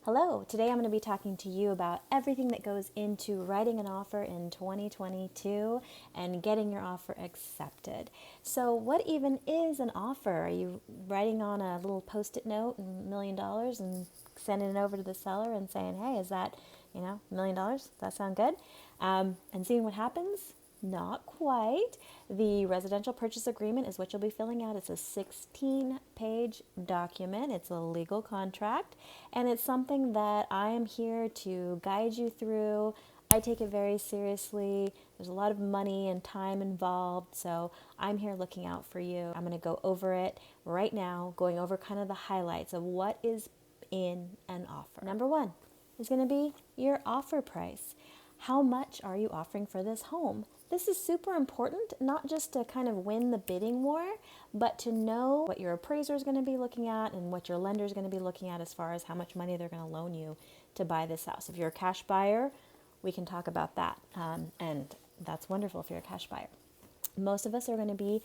Hello, today I'm going to be talking to you about everything that goes into writing an offer in 2022 and getting your offer accepted. So, what even is an offer? Are you writing on a little post-it note and $1 million and sending it over to the seller and saying, hey, is that, $1 million? Does that sound good? And seeing what happens? Not quite. The residential purchase agreement is what you'll be filling out. It's a 16-page document. It's a legal contract, and it's something that I am here to guide you through. I take it very seriously. There's a lot of money and time involved, so I'm here looking out for you. I'm going to go over it right now, going over kind of the highlights of what is in an offer. Number one is going to be your offer price. How much are you offering for this home? This is super important, not just to kind of win the bidding war, but to know what your appraiser is going to be looking at and what your lender is going to be looking at as far as how much money they're going to loan you to buy this house. If you're a cash buyer, we can talk about that. And that's wonderful if you're a cash buyer. Most of us are going to be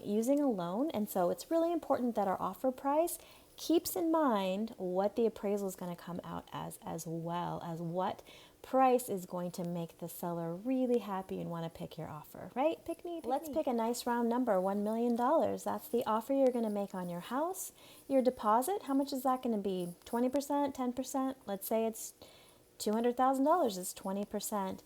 using a loan, and so it's really important that our offer price keeps in mind what the appraisal is going to come out as well as what price is going to make the seller really happy and want to pick your offer, right? Let's pick a nice round number, $1 million. That's the offer you're going to make on your house. Your deposit, how much is that going to be? 20%, 10%? Let's say it's $200,000 is 20%.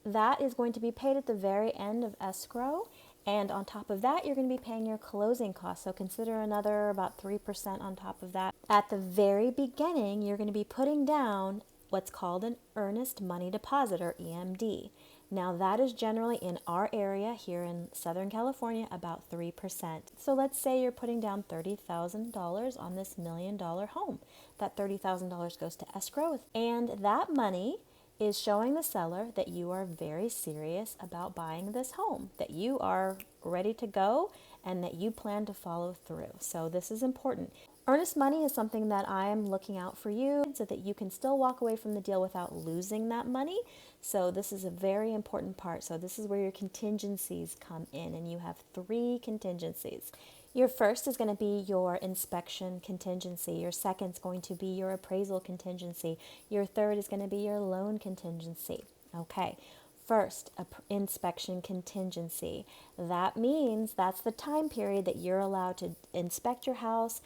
That is going to be paid at the very end of escrow. And on top of that, you're going to be paying your closing costs. So consider another about 3% on top of that. At the very beginning, you're going to be putting down what's called an earnest money deposit, or EMD. Now that is generally in our area here in Southern California about 3%. So let's say you're putting down $30,000 on this $1 million home. That $30,000 goes to escrow, and that money is showing the seller that you are very serious about buying this home, that you are ready to go and that you plan to follow through. So this is important. Earnest money is something that I am looking out for you so that you can still walk away from the deal without losing that money. So this is a very important part. So this is where your contingencies come in, and you have 3 contingencies. Your first is going to be your inspection contingency. Your second is going to be your appraisal contingency. Your third is going to be your loan contingency. Okay. First, inspection contingency. That means that's the time period that you're allowed to inspect your house,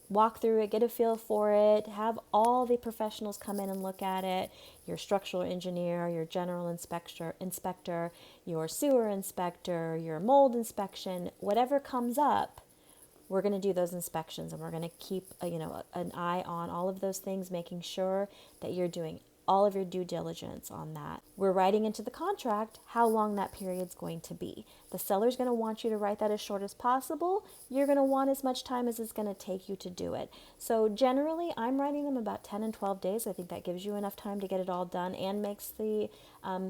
walk through it, get a feel for it, have all the professionals come in and look at it, your structural engineer, your general inspector, your sewer inspector, your mold inspection, whatever comes up. We're going to do those inspections, and we're going to keep an eye on all of those things, making sure that you're doing all of your due diligence on that. We're writing into the contract how long that period's going to be. The seller's going to want you to write that as short as possible. You're going to want as much time as it's going to take you to do it. So generally, I'm writing them about 10 and 12 days. I think that gives you enough time to get it all done and makes the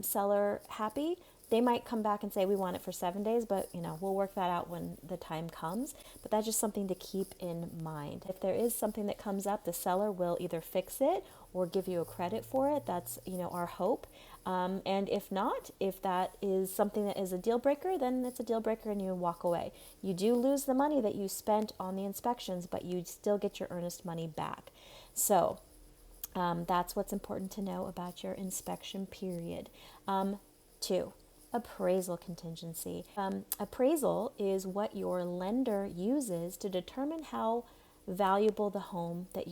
seller happy. They might come back and say, we want it for 7 days, but we'll work that out when the time comes. But that's just something to keep in mind. If there is something that comes up, the seller will either fix it or give you a credit for it. That's, our hope. And if not, if that is something that is a deal breaker, then it's a deal breaker and you walk away. You do lose the money that you spent on the inspections, but you still get your earnest money back. So that's what's important to know about your inspection period. 2. Appraisal contingency. Appraisal is what your lender uses to determine how valuable the home that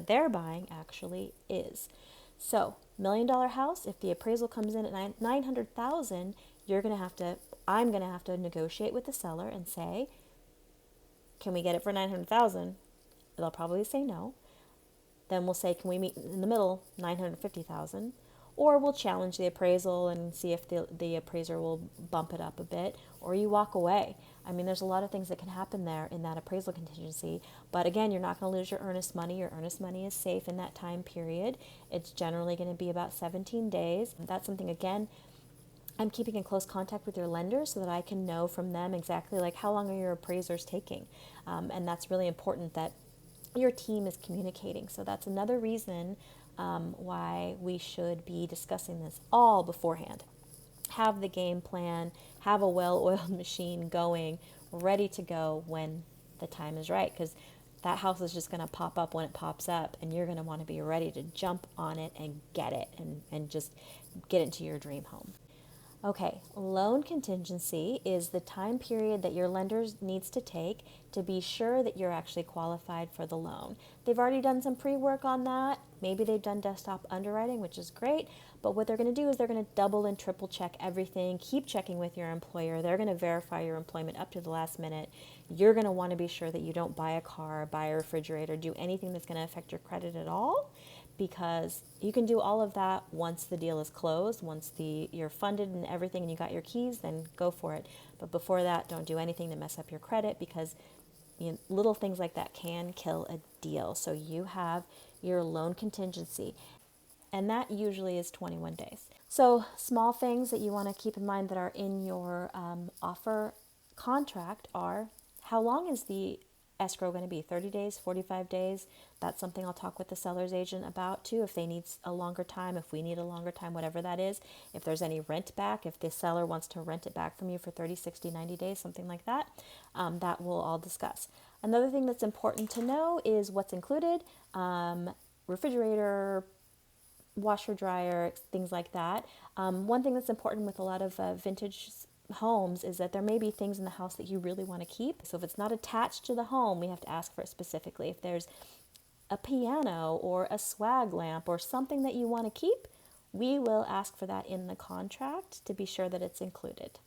they're buying actually is. So, $1 million house, if the appraisal comes in at $900,000, I'm going to have to negotiate with the seller and say, can we get it for $900,000? They'll probably say no. Then we'll say, can we meet in the middle, $950,000? Or we'll challenge the appraisal and see if the appraiser will bump it up a bit, or you walk away. I mean, there's a lot of things that can happen there in that appraisal contingency. But again, you're not going to lose your earnest money. Your earnest money is safe in that time period. It's generally going to be about 17 days. That's something, again, I'm keeping in close contact with your lender so that I can know from them exactly like how long are your appraisers taking. And that's really important that your team is communicating. So that's another reason why we should be discussing this all beforehand. Have the game plan, have a well-oiled machine going, ready to go when the time is right. Because that house is just going to pop up when it pops up, and you're going to want to be ready to jump on it and get it and just get into your dream home. Okay, loan contingency is the time period that your lender needs to take to be sure that you're actually qualified for the loan. They've already done some pre-work on that. Maybe they've done desktop underwriting, which is great, but what they're going to do is they're going to double and triple check everything, keep checking with your employer. They're going to verify your employment up to the last minute. You're going to want to be sure that you don't buy a car, buy a refrigerator, do anything that's going to affect your credit at all, because you can do all of that once the deal is closed, once you're funded and everything and you got your keys, then go for it. But before that, don't do anything to mess up your credit, because little things like that can kill a deal. So you have your loan contingency, and that usually is 21 days. So small things that you want to keep in mind that are in your offer contract are: how long is the escrow going to be? 30 days, 45 days? That's something I'll talk with the seller's agent about too, if they need a longer time, if we need a longer time, whatever that is. If there's any rent back, if the seller wants to rent it back from you for 30, 60, 90 days, something like that, that we'll all discuss. Another thing that's important to know is what's included: refrigerator, washer, dryer, things like that. One thing that's important with a lot of vintage homes is that there may be things in the house that you really want to keep. So if it's not attached to the home, we have to ask for it specifically. If there's a piano or a swag lamp or something that you want to keep, we will ask for that in the contract to be sure that it's included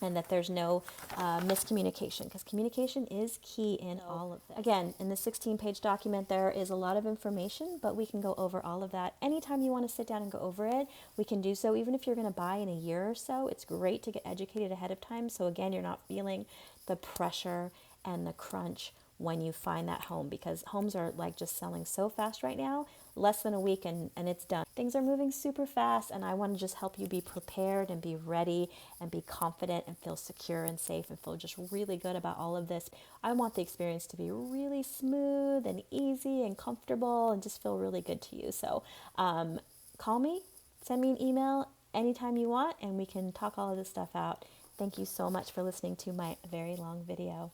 and that there's no miscommunication, because communication is key in all of this. Again, in the 16-page document, there is a lot of information, but we can go over all of that. Anytime you want to sit down and go over it, we can do so. Even if you're going to buy in a year or so, it's great to get educated ahead of time. So again, you're not feeling the pressure and the crunch when you find that home, because homes are like just selling so fast right now. Less than a week and it's done. Things are moving super fast, and I want to just help you be prepared and be ready and be confident and feel secure and safe and feel just really good about all of this. I want the experience to be really smooth and easy and comfortable and just feel really good to you. So call me, send me an email anytime you want, and we can talk all of this stuff out. Thank you so much for listening to my very long video.